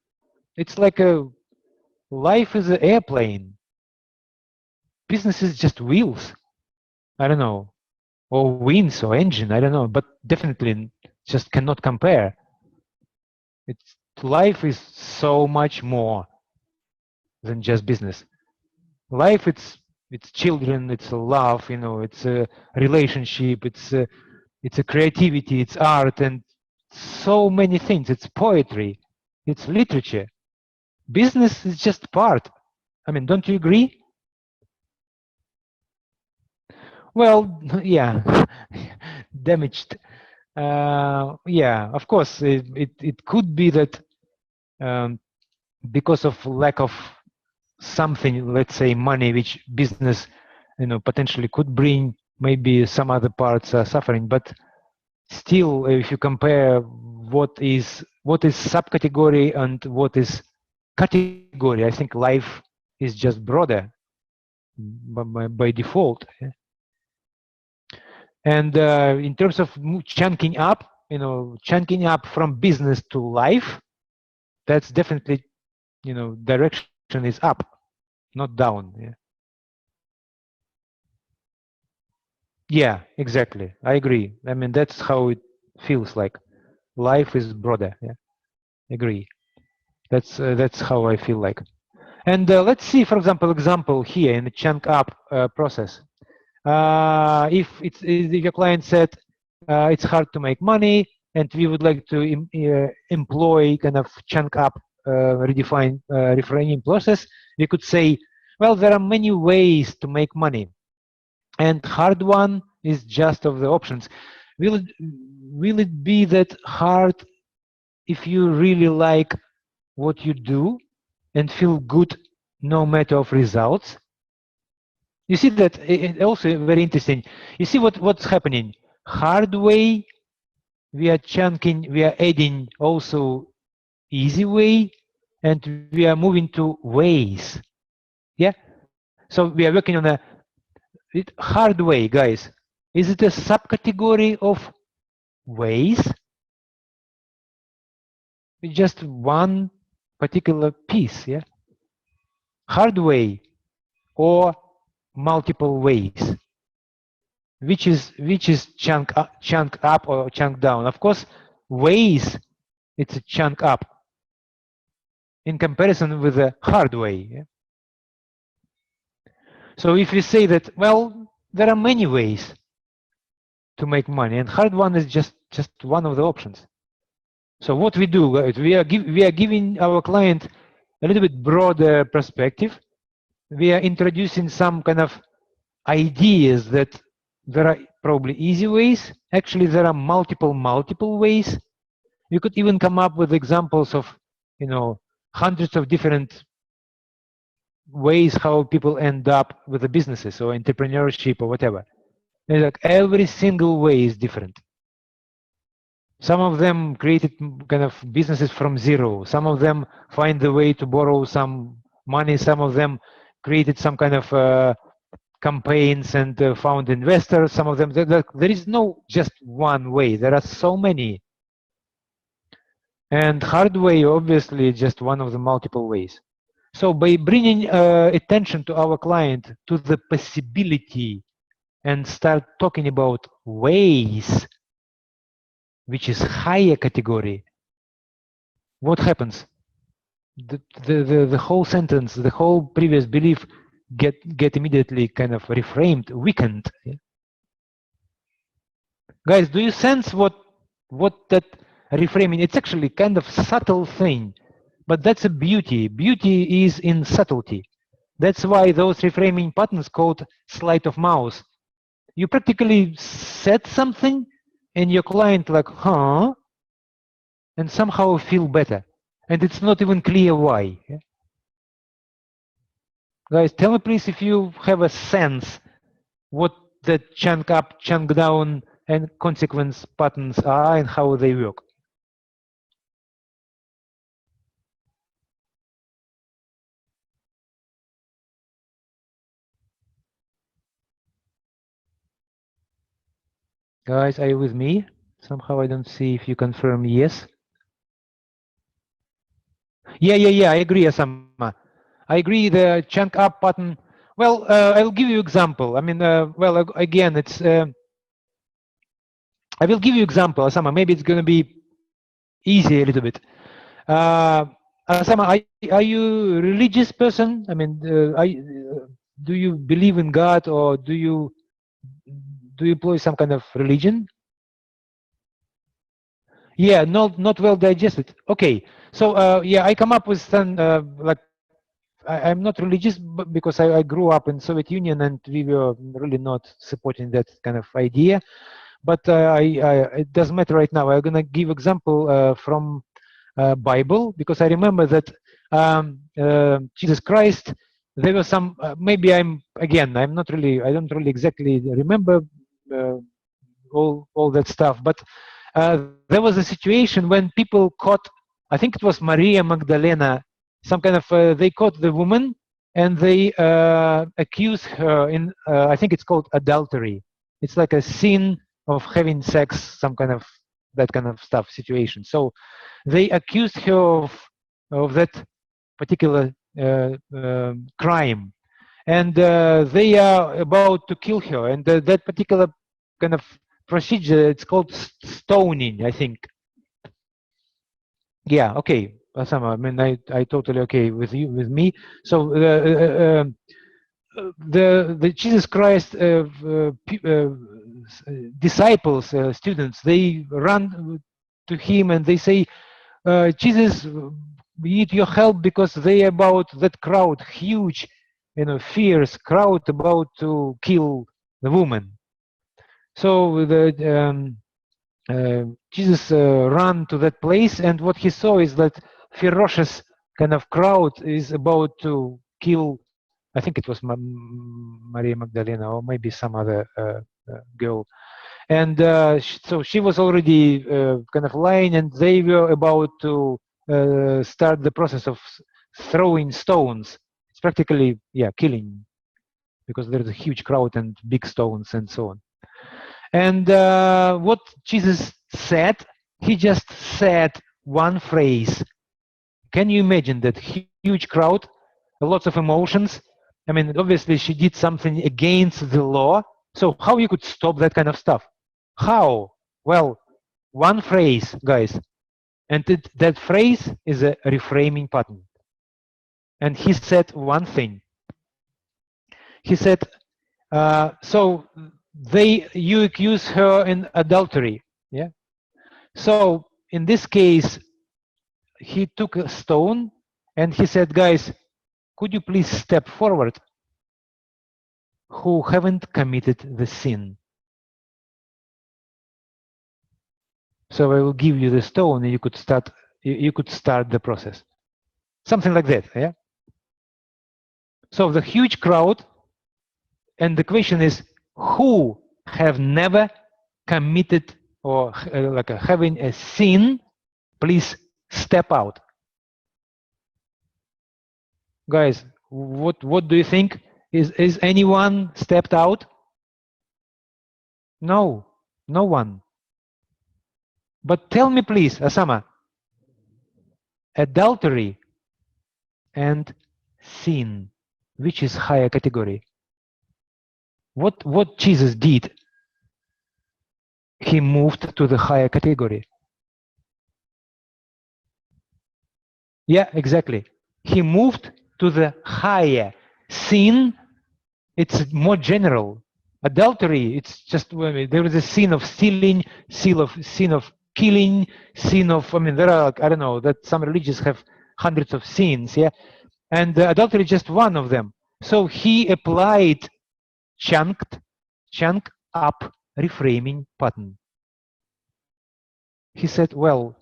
It's like a life is an airplane. Business is just wheels. I don't know, or wings or engine. I don't know, but definitely just cannot compare. It's, life is so much more than just business. Life, it's children, it's a love, you know, it's a relationship, it's a creativity, it's art, and so many things. It's poetry, it's literature. Business is just part. I mean, don't you agree? Well, yeah, damaged. Yeah, of course, it could be that because of lack of something, let's say money, which business, you know, potentially could bring, maybe some other parts are suffering. But still, if you compare what is subcategory and what is category, I think life is just broader by default. And in terms of chunking up, you know, chunking up from business to life, that's definitely, you know, direction is up, not down. Yeah, exactly. I agree. I mean, that's how it feels like. Life is broader. Yeah, agree. That's how I feel like. And let's see, for example here in the chunk up process. If your client said it's hard to make money, and we would like to employ kind of chunk up redefined reframing process, we could say, well, there are many ways to make money, and hard one is just of the options. Will it be that hard if you really like what you do and feel good no matter of results? You see that it also very interesting. You see what's happening. Hard way, we are chunking, we are adding also easy way, and we are moving to ways. Yeah. So we are working on a hard way, guys. Is it a subcategory of ways? It's just one particular piece, yeah? Hard way or multiple ways. Which is chunk up or chunk down? Of course, ways, it's a chunk up in comparison with the hard way. Yeah? So if we say that, well, there are many ways to make money, and hard one is just one of the options. So what we do, we are giving our client a little bit broader perspective. We are introducing some kind of ideas that there are probably easy ways. Actually, there are multiple ways. You could even come up with examples of, hundreds of different ways how people end up with the businesses or entrepreneurship or whatever. And like every single way is different. Some of them created kind of businesses from zero. Some of them find the way to borrow some money. Some of them created some kind of campaigns and found investors. Some of them, there is no just one way. There are so many. And hard way, obviously, is just one of the multiple ways. So by bringing attention to our client to the possibility and start talking about ways, which is higher category, what happens? The whole sentence, the whole previous belief get immediately kind of reframed, weakened. Guys, do you sense what that reframing? It's actually kind of subtle thing, but that's a beauty. Beauty is in subtlety. That's why those reframing patterns called sleight of mouse. You practically said something, and your client like, huh, and somehow feel better, and it's not even clear why. Guys, tell me please if you have a sense what the chunk up, chunk down, and consequence patterns are and how they work. Guys, are you with me? Somehow I don't see if you confirm yes. Yeah, I agree, Asama. I agree the chunk up pattern. Well, I'll give you example. I mean, well, again, it's, I will give you example, Asama. Maybe it's going to be easy a little bit. Asama, are you a religious person? I mean, do you believe in God, or do you employ some kind of religion? Yeah, not well digested. Okay, so yeah, I come up with some like I'm not religious, but because I grew up in Soviet Union and we were really not supporting that kind of idea. But it doesn't matter right now. I'm gonna give example from Bible, because I remember that Jesus Christ. There were some. Maybe I'm not really. I don't really exactly remember uh, all that stuff. But there was a situation when people caught. I think it was Maria Magdalena. Some kind of they caught the woman and they accused her in. I think it's called adultery. It's like a sin of having sex, some kind of that kind of stuff situation. So they accused her of that particular crime, and they are about to kill her. And that particular kind of procedure, it's called stoning, I think. Yeah, okay, Osama. I mean, I totally okay with me. So the Jesus Christ disciples, students, they run to him and they say, Jesus, we need your help because they about that crowd, huge, fierce crowd about to kill the woman. So Jesus ran to that place, and what he saw is that ferocious kind of crowd is about to kill. I think it was Maria Magdalena or maybe some other girl. And so she was already kind of lying, and they were about to start the process of throwing stones. It's practically, yeah, killing. because there's a huge crowd and big stones and so on. And what Jesus said, he just said one phrase. Can you imagine that huge crowd, lots of emotions? I mean, obviously she did something against the law. So how you could stop that kind of stuff? How? Well, one phrase, guys. And that phrase is a reframing pattern. And he said one thing. He said, so you accuse her in adultery. Yeah. So in this case, he took a stone and he said, guys, could you please step forward who haven't committed the sin? So I will give you the stone and you could start the process. Something like that, yeah? So the huge crowd, and the question is, who have never committed or having a sin, please step out. Guys, what do you think? Is anyone stepped out? No, no one. But tell me please, Asama, adultery and sin, which is higher category? What Jesus did? He moved to the higher category. Yeah, exactly. He moved to the higher. Sin, it's more general. Adultery, it's just, there is a sin of stealing, sin of killing, sin of, there are, I don't know, that some religions have hundreds of sins, yeah? And adultery is just one of them. So he applied chunk up reframing pattern. He said, well,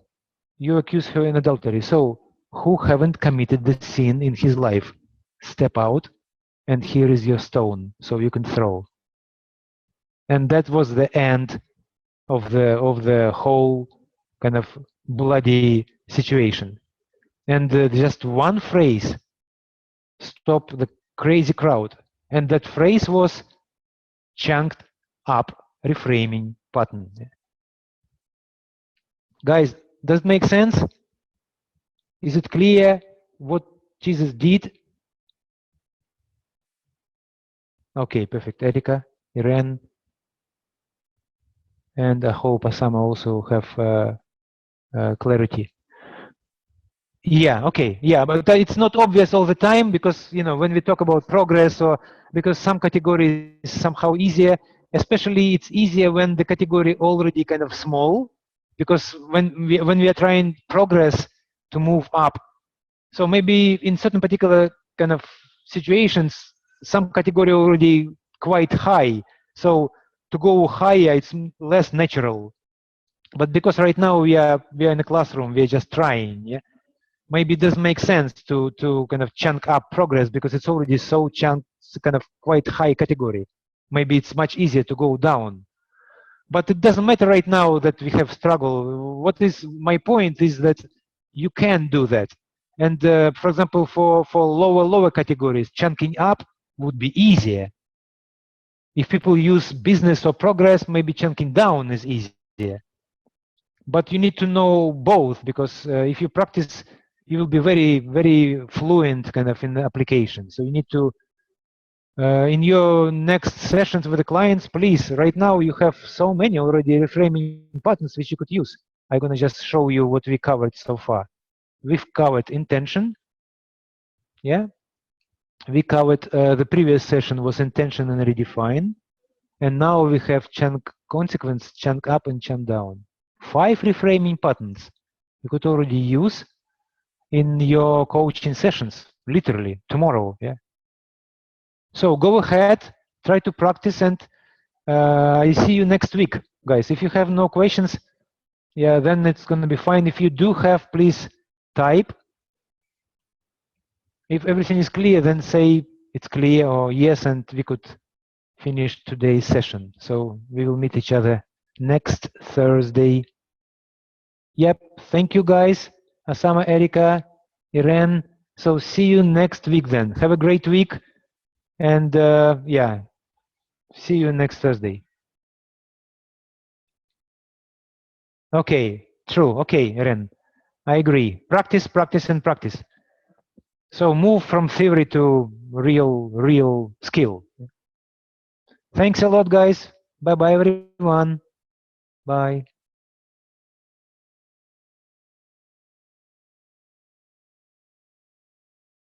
you accuse her in adultery, so who haven't committed the sin in his life? Step out, and here is your stone, so you can throw. And that was the end of the whole kind of bloody situation. And just one phrase stopped the crazy crowd, and that phrase was chunked up reframing pattern. Guys, does it make sense? Is it clear what Jesus did? Okay, perfect. Erika, Irene, and I hope Asama also have clarity. Yeah, okay, yeah, but it's not obvious all the time because, when we talk about progress, or because some categories somehow easier, especially it's easier when the category already kind of small, because when we are trying progress to move up, so maybe in certain particular kind of situations, some category already quite high, so to go higher, it's less natural. But because right now we are in a classroom, we are just trying, yeah. Maybe it doesn't make sense to kind of chunk up progress because it's already so chunked, kind of quite high category. Maybe it's much easier to go down. But it doesn't matter right now that we have struggle. What is my point is that you can do that. And for example, for lower categories, chunking up would be easier. If people use business or progress, maybe chunking down is easier. But you need to know both, because if you practice, you will be very, very fluent kind of in the application. So you need to, in your next sessions with the clients, please, right now you have so many already reframing patterns which you could use. I'm going to just show you what we covered so far. We've covered intention. Yeah. We covered, the previous session was intention and redefine. And now we have chunk consequence, chunk up and chunk down. 5 reframing patterns you could already use in your coaching sessions, literally tomorrow. Yeah. So go ahead, try to practice, and I see you next week, guys. If you have no questions, yeah, then it's going to be fine. If you do have, please type. If everything is clear, then say it's clear or yes, and we could finish today's session. So we will meet each other next Thursday. Yep. Thank you, guys. Asama, Erika, Irene. So see you next week then. Have a great week. And yeah, see you next Thursday. Okay, true. Okay, Ren, I agree. Practice, practice, and practice. So move from theory to real skill. Thanks a lot, guys. Bye-bye, everyone. Bye.